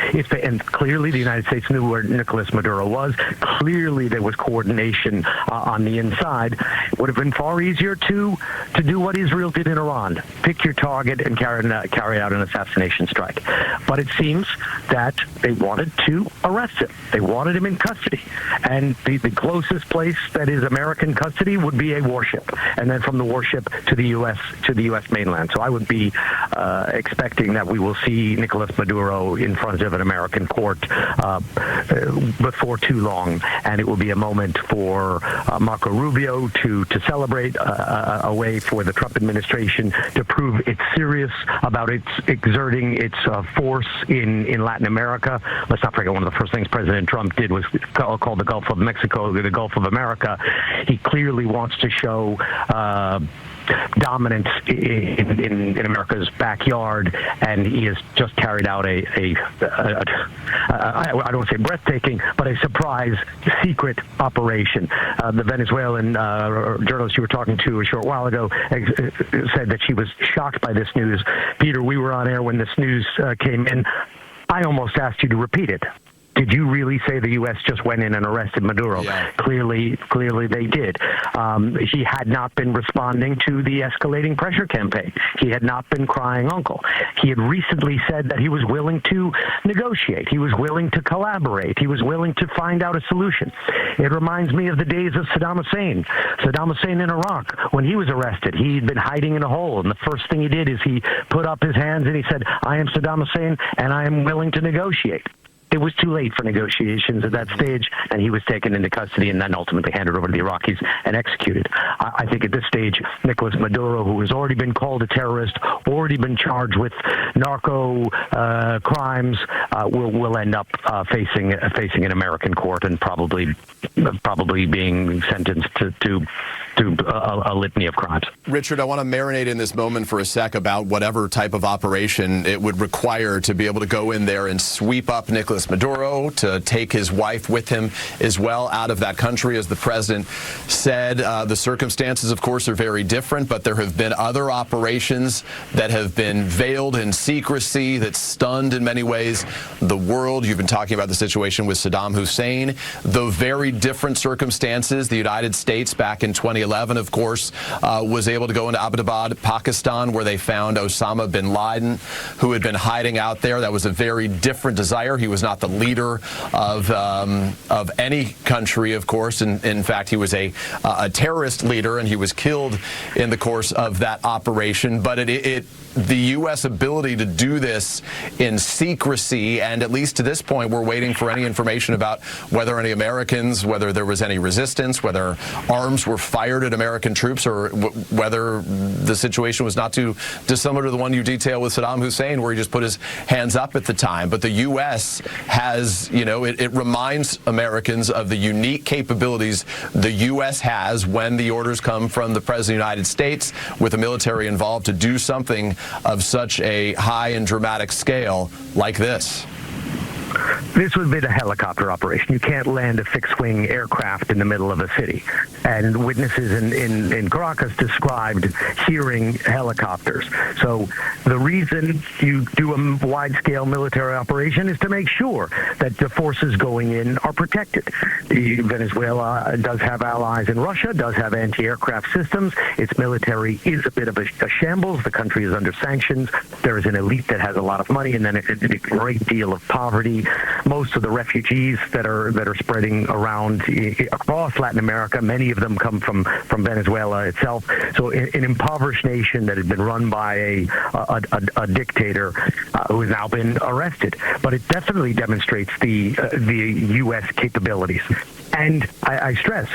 And clearly the United States knew where Nicolas Maduro was. Clearly there was coordination on the inside. It would have been far easier to do what Israel did in Iran. Pick your target and carry out an assassination strike. But it seems that they wanted to arrest him. They wanted him in custody. And the closest place that is American custody would be a warship. And then from the warship to the U.S. mainland. So I would be expecting that we will see Nicolas Maduro in front of an American court before too long. And it will be a moment for Marco Rubio to celebrate, a way for the Trump administration to prove it's serious about exerting its force in Latin America. Let's not forget one of the first things President Trump did was call the Gulf of Mexico the Gulf of America. He clearly wants to show dominance in America's backyard, and he has just carried out I don't want to say breathtaking, but a surprise secret operation. The Venezuelan journalist you were talking to a short while ago said that she was shocked by this news. Peter, we were on air when this news came in. I almost asked you to repeat it. Did you really say the U.S. just went in and arrested Maduro? Yeah. Clearly they did. He had not been responding to the escalating pressure campaign. He had not been crying uncle. He had recently said that he was willing to negotiate. He was willing to collaborate. He was willing to find out a solution. It reminds me of the days of Saddam Hussein. Saddam Hussein in Iraq, when he was arrested, he'd been hiding in a hole, and the first thing he did is he put up his hands and he said, "I am Saddam Hussein, and I am willing to negotiate." It was too late for negotiations at that stage, and he was taken into custody and then ultimately handed over to the Iraqis and executed. I think at this stage, Nicolas Maduro, who has already been called a terrorist, already been charged with narco crimes, will end up facing an American court and probably being sentenced to a litany of crimes. Richard, I want to marinate in this moment for a sec about whatever type of operation it would require to be able to go in there and sweep up Nicolas Maduro, to take his wife with him as well out of that country. As the president said, the circumstances, of course, are very different, but there have been other operations that have been veiled in secrecy that stunned in many ways the world. You've been talking about the situation with Saddam Hussein, though very different circumstances. The United States back in 2011, of course, was able to go into Abbottabad, Pakistan, where they found Osama bin Laden, who had been hiding out there. That was a very different desire. He was not the leader of any country, of course. In fact, he was a terrorist leader, and he was killed in the course of that operation. But the U.S. ability to do this in secrecy, and at least to this point, we're waiting for any information about whether any Americans, whether there was any resistance, whether arms were fired at American troops, or whether the situation was not too dissimilar to the one you detailed with Saddam Hussein, where he just put his hands up at the time. But the U.S. has, it reminds Americans of the unique capabilities the U.S. has when the orders come from the President of the United States with the military involved to do something of such a high and dramatic scale like this. This would be the helicopter operation. You can't land a fixed-wing aircraft in the middle of a city. And witnesses in Caracas described hearing helicopters. So the reason you do a wide-scale military operation is to make sure that the forces going in are protected. Venezuela does have allies in Russia, does have anti-aircraft systems. Its military is a bit of a shambles. The country is under sanctions. There is an elite that has a lot of money, and then a great deal of poverty. Most of the refugees that are spreading around across Latin America, many of them come from Venezuela itself. So an impoverished nation that had been run by a dictator who has now been arrested. But it definitely demonstrates the U.S. capabilities. And I stress,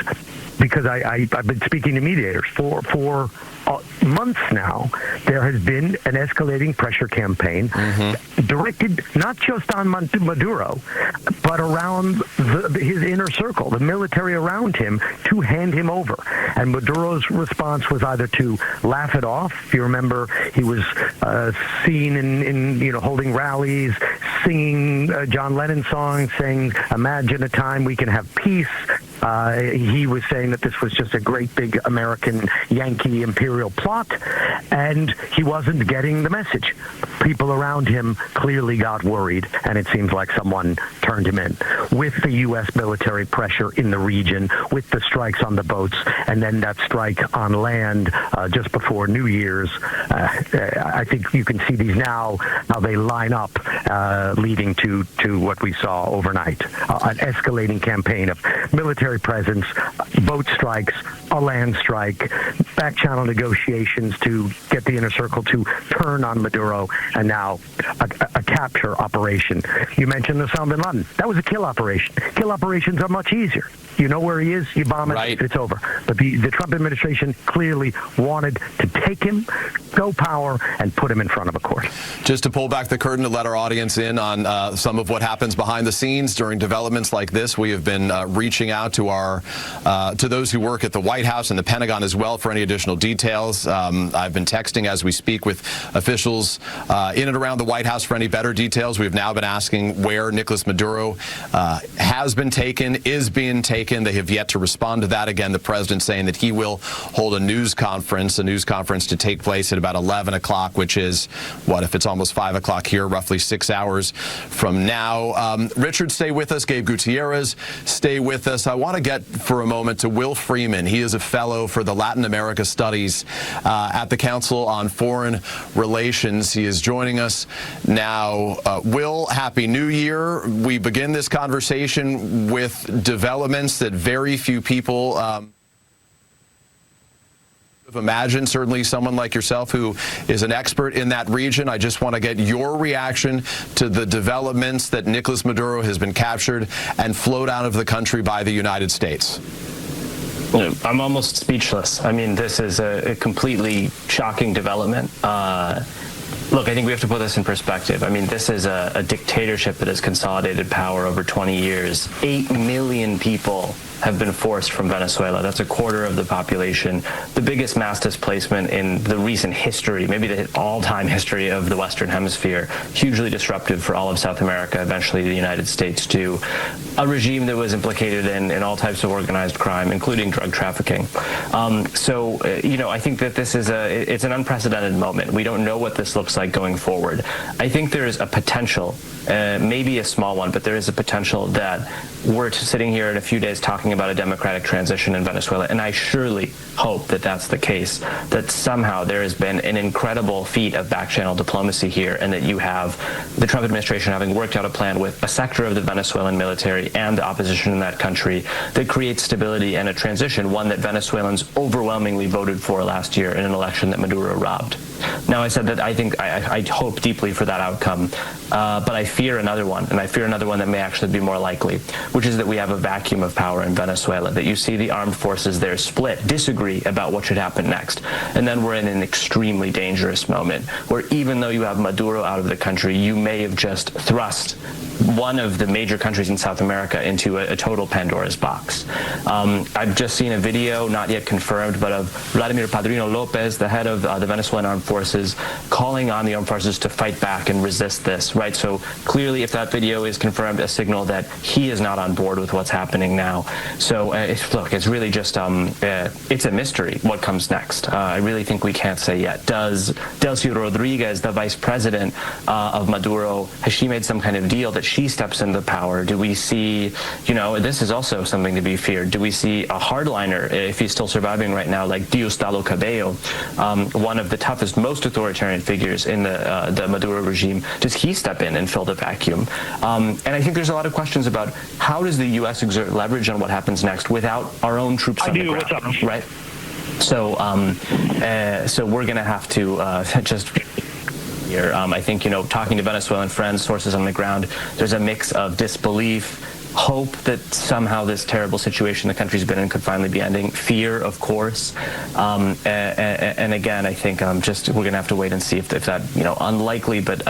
because I've been speaking to mediators for months now, there has been an escalating pressure campaign directed not just on Maduro, but around his inner circle, the military around him, to hand him over. And Maduro's response was either to laugh it off. If you remember, he was seen in holding rallies, singing John Lennon songs, saying, "Imagine a time we can have peace." He was saying that this was just a great big American Yankee imperial plot, and he wasn't getting the message. People around him clearly got worried, and it seems like someone turned him in. With the U.S. military pressure in the region, with the strikes on the boats, and then that strike on land just before New Year's, I think you can see these now, how they line up, leading to what we saw overnight, an escalating campaign of military presence, boat strikes, a land strike, back-channel negotiations to get the inner circle to turn on Maduro, and now a capture operation. You mentioned Osama bin Laden. That was a kill operation. Kill operations are much easier. You know where he is, you bomb it, right. It's over. But the Trump administration clearly wanted to take him, go power, and put him in front of a court. Just to pull back the curtain to let our audience in on some of what happens behind the scenes during developments like this, we have been reaching out to to those who work at the White House and the Pentagon as well for any additional details. I've been texting as we speak with officials in and around the White House for any better details. We've now been asking where Nicolas Maduro has been taken, is being taken. They have yet to respond to that. Again, the president saying that he will hold a news conference to take place at about 11 o'clock, which is, what, if it's almost 5 o'clock here, roughly 6 hours from now. Richard, stay with us. Gabe Gutierrez, stay with us. I want to get for a moment to Will Freeman. He is a fellow for the Latin America Studies at the Council on Foreign Relations. He is joining us now. Will, Happy New Year. We begin this conversation with developments that very few people imagine. Certainly someone like yourself who is an expert in that region. I just want to get your reaction to the developments that Nicolas Maduro has been captured and flown out of the country by the United States. I'm almost speechless. I mean, this is a completely shocking development. Look, I think we have to put this in perspective. I mean, this is a dictatorship that has consolidated power over 20 years. 8 million people have been forced from Venezuela. That's a quarter of the population. The biggest mass displacement in the recent history, maybe the all-time history of the Western Hemisphere. Hugely disruptive for all of South America, eventually the United States too. A regime that was implicated in all types of organized crime, including drug trafficking. I think that this is it's an unprecedented moment. We don't know what this looks like going forward. I think there is a potential, maybe a small one, but there is a potential that we're sitting here in a few days talking about a democratic transition in Venezuela, and I surely hope that that's the case, that somehow there has been an incredible feat of back-channel diplomacy here, and that you have the Trump administration having worked out a plan with a sector of the Venezuelan military and the opposition in that country that creates stability and a transition, one that Venezuelans overwhelmingly voted for last year in an election that Maduro robbed. Now, I said that I hope deeply for that outcome, but I fear another one, and I fear another one that may actually be more likely, which is that we have a vacuum of power in Venezuela, that you see the armed forces there split, disagree about what should happen next, and then we're in an extremely dangerous moment where even though you have Maduro out of the country, you may have just thrust one of the major countries in South America into a total Pandora's box. I've just seen a video, not yet confirmed, but of Vladimir Padrino Lopez, the head of the Venezuelan Armed Forces, calling on the armed forces to fight back and resist this, right? So clearly, if that video is confirmed, a signal that he is not on board with what's happening now. So look, it's really just, it's a mystery what comes next. I really think we can't say yet. Does Delcy Rodriguez, the vice president of Maduro, has she made some kind of deal that she steps into power? Do we see, this is also something to be feared. Do we see a hardliner, if he's still surviving right now, like Diosdado Cabello, one of the toughest, most authoritarian figures in the Maduro regime? Does he step in and fill the vacuum? And I think there's a lot of questions about how does the U.S. exert leverage on what happens next without our own troops on the ground, what's up? Right? So we're going to have to just here. I think, talking to Venezuelan friends, sources on the ground, there's a mix of disbelief, hope that somehow this terrible situation the country's been in could finally be ending, fear, of course, and again, I think we're going to have to wait and see if that, unlikely but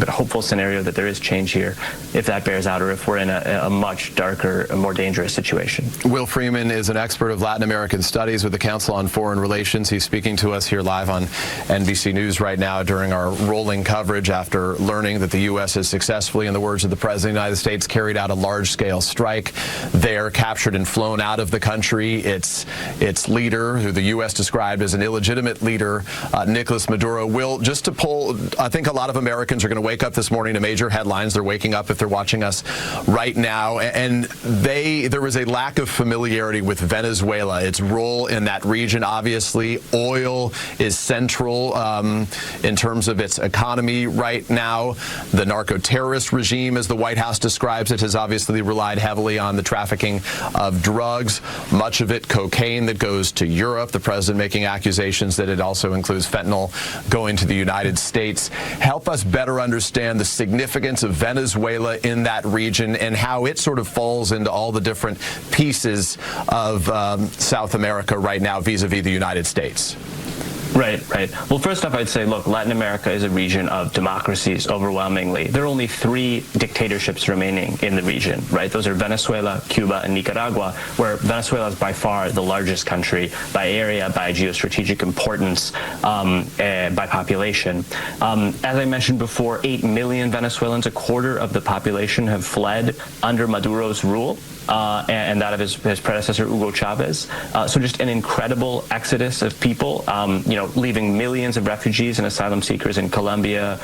hopeful scenario that there is change here, if that bears out, or if we're in a much darker, a more dangerous situation. Will Freeman is an expert of Latin American studies with the Council on Foreign Relations. He's speaking to us here live on NBC News right now during our rolling coverage after learning that the U.S. has successfully, in the words of the President of the United States, carried out a large-scale strike there, captured and flown out of the country its leader, who the U.S. described as an illegitimate leader, Nicolas Maduro. Will, just to pull, I think a lot of Americans are going to wake up this morning to major headlines. They're waking up if they're watching us right now, and there was a lack of familiarity with Venezuela, its role in that region. Obviously, oil is central in terms of its economy right now. The narco-terrorist regime, as the White House describes it, has obviously relied relied heavily on the trafficking of drugs, much of it cocaine that goes to Europe. The president making accusations that it also includes fentanyl going to the United States. Help us better understand the significance of Venezuela in that region and how it sort of falls into all the different pieces of South America right now vis-a-vis the United States. Right. Well, first off, I'd say, look, Latin America is a region of democracies overwhelmingly. There are only 3 dictatorships remaining in the region, right? Those are Venezuela, Cuba, and Nicaragua, where Venezuela is by far the largest country by area, by geostrategic importance, by population. As I mentioned before, 8 million Venezuelans, a quarter of the population, have fled under Maduro's rule. And that of his predecessor, Hugo Chavez. So just an incredible exodus of people, leaving millions of refugees and asylum seekers in Colombia,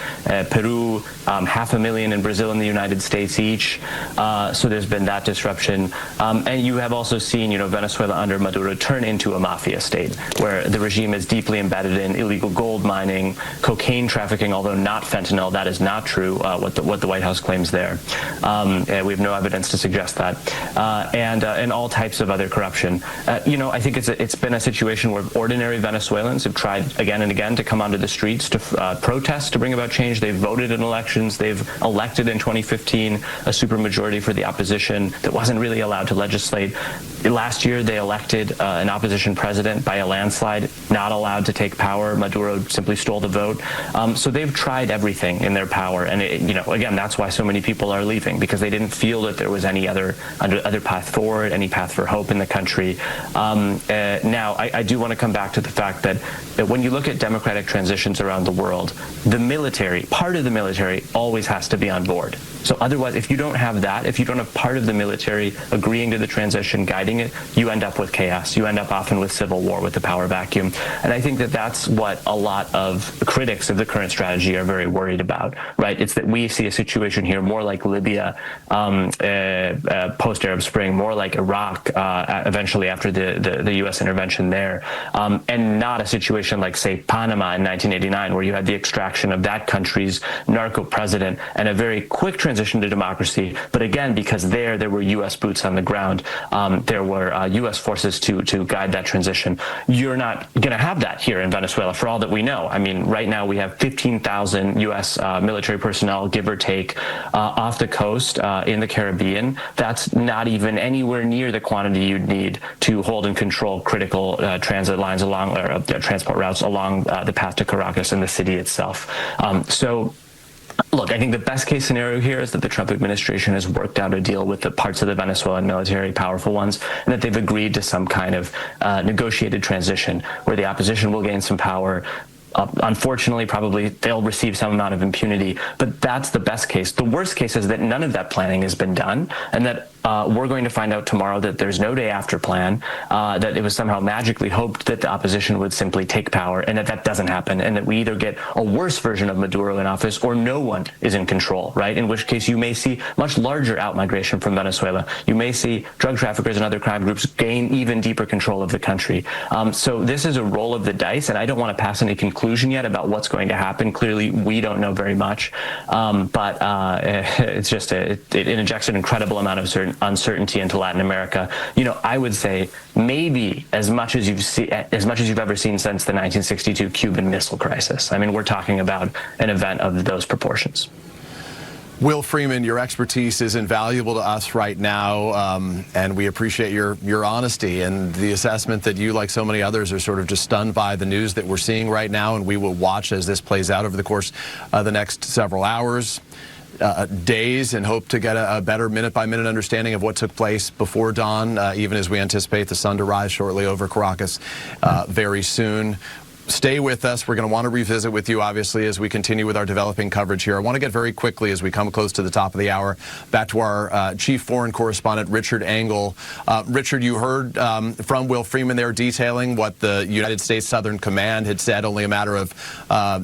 Peru, 500,000 in Brazil and the United States each. So there's been that disruption. And you have also seen, Venezuela under Maduro turn into a mafia state, where the regime is deeply embedded in illegal gold mining, cocaine trafficking, although not fentanyl. That is not true, what the White House claims there. We have no evidence to suggest that. And all types of other corruption. I think it's been a situation where ordinary Venezuelans have tried again and again to come onto the streets to protest, to bring about change. They've voted in elections. They've elected in 2015 a supermajority for the opposition that wasn't really allowed to legislate. Last year, they elected an opposition president by a landslide, not allowed to take power. Maduro simply stole the vote. So they've tried everything in their power. And, again, that's why so many people are leaving, because they didn't feel that there was any other path forward, any path for hope in the country. Now, I do want to come back to the fact that when you look at democratic transitions around the world, the military, part of the military, always has to be on board. So otherwise, if you don't have that, if you don't have part of the military agreeing to the transition, guiding it, you end up with chaos. You end up often with civil war, with the power vacuum. And I think that that's what a lot of critics of the current strategy are very worried about, right? It's that we see a situation here more like Libya post-Arab Spring, more like Iraq eventually after the U.S. intervention there, and not a situation like, say, Panama in 1989, where you had the extraction of that country's narco president and a very quick transition to democracy. But again, because there were U.S. boots on the ground, there were U.S. forces to guide that transition. You're not going to have that here in Venezuela, for all that we know. I mean, right now we have 15,000 U.S. Military personnel, give or take, off the coast in the Caribbean. That's not even anywhere near the quantity you'd need to hold and control critical transit lines along, or transport routes along the path to Caracas and the city itself. Look, I think the best case scenario here is that the Trump administration has worked out a deal with the parts of the Venezuelan military, powerful ones, and that they've agreed to some kind of negotiated transition where the opposition will gain some power. Unfortunately, probably they'll receive some amount of impunity, but that's the best case. The worst case is that none of that planning has been done, and that we're going to find out tomorrow that there's no day after plan, that it was somehow magically hoped that the opposition would simply take power, and that doesn't happen, and that we either get a worse version of Maduro in office or no one is in control, right? In which case you may see much larger outmigration from Venezuela. You may see drug traffickers and other crime groups gain even deeper control of the country. So this is a roll of the dice, and I don't want to pass any conclusion yet about what's going to happen. Clearly, we don't know very much, but it's just it injects an incredible amount of uncertainty into Latin America. I would say maybe as much as you've ever seen since the 1962 Cuban Missile Crisis. I mean, we're talking about an event of those proportions. Will Freeman, your expertise is invaluable to us right now, and we appreciate your honesty and the assessment that you, like so many others, are sort of just stunned by the news that we're seeing right now, and we will watch as this plays out over the course of the next several hours, days, and hope to get a better minute-by-minute understanding of what took place before dawn, even as we anticipate the sun to rise shortly over Caracas very soon. Stay with us. We're going to want to revisit with you, obviously, as we continue with our developing coverage here. I want to get very quickly, as we come close to the top of the hour, back to our chief foreign correspondent, Richard Engel. Richard, you heard from Will Freeman there detailing what the United States Southern Command had said only a matter of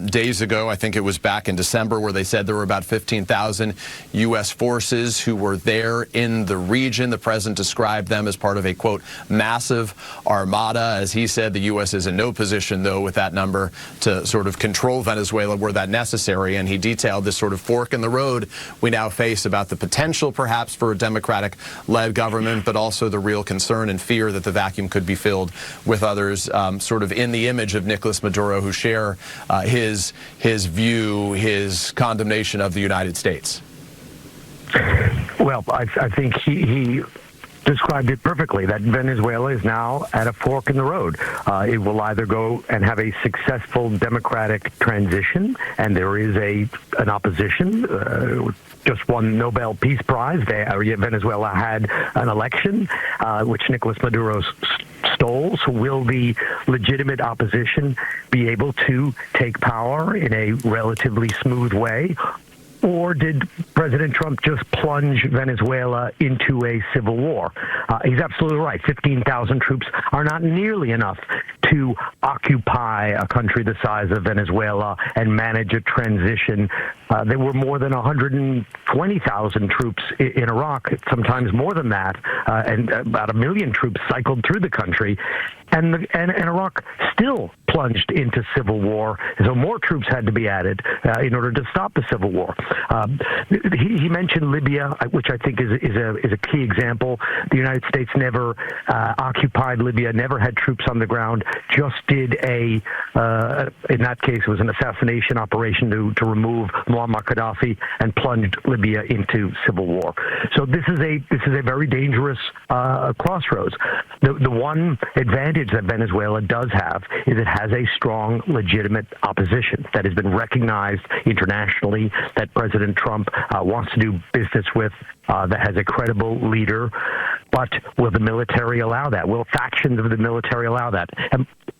days ago. I think it was back in December, where they said there were about 15,000 U.S. forces who were there in the region. The president described them as part of a, quote, massive armada. As he said, the U.S. is in no position, though, with with that number to sort of control Venezuela were that necessary. And he detailed this sort of fork in the road we now face about the potential perhaps for a Democratic-led government, but also the real concern and fear that the vacuum could be filled with others sort of in the image of Nicolas Maduro, who share his view, his condemnation of the United States. Well, I think he described it perfectly, that Venezuela is now at a fork in the road. It will either go and have a successful democratic transition, and there is an opposition. Just won Nobel Peace Prize. Venezuela had an election, which Nicolas Maduro stole. So will the legitimate opposition be able to take power in a relatively smooth way? Or did President Trump just plunge Venezuela into a civil war? He's absolutely right. 15,000 troops are not nearly enough to occupy a country the size of Venezuela and manage a transition. There were more than 120,000 troops in Iraq, sometimes more than that, and about 1 million troops cycled through the country. And Iraq still plunged into civil war, so more troops had to be added in order to stop the civil war. He mentioned Libya, which I think is a key example. The United States never occupied Libya, never had troops on the ground, just did in that case, it was an assassination operation to remove Muammar Gaddafi and plunged Libya into civil war. So this is a very dangerous crossroads. The one advantage that Venezuela does have is it has a strong, legitimate opposition that has been recognized internationally, that President Trump wants to do business with, that has a credible leader. But will the military allow that? Will factions of the military allow that?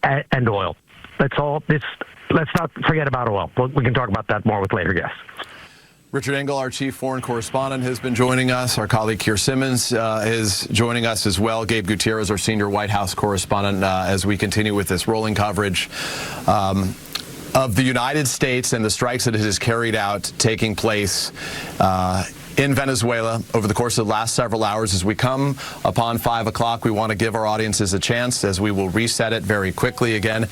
And oil. Let's not forget about oil. We can talk about that more with later guests. Richard Engel, our chief foreign correspondent, has been joining us. Our colleague Keir Simmons is joining us as well. Gabe Gutierrez, our senior White House correspondent, as we continue with this rolling coverage of the United States and the strikes that it has carried out taking place in Venezuela over the course of the last several hours. As we come upon 5 o'clock, we want to give our audiences a chance, as we will reset it very quickly again.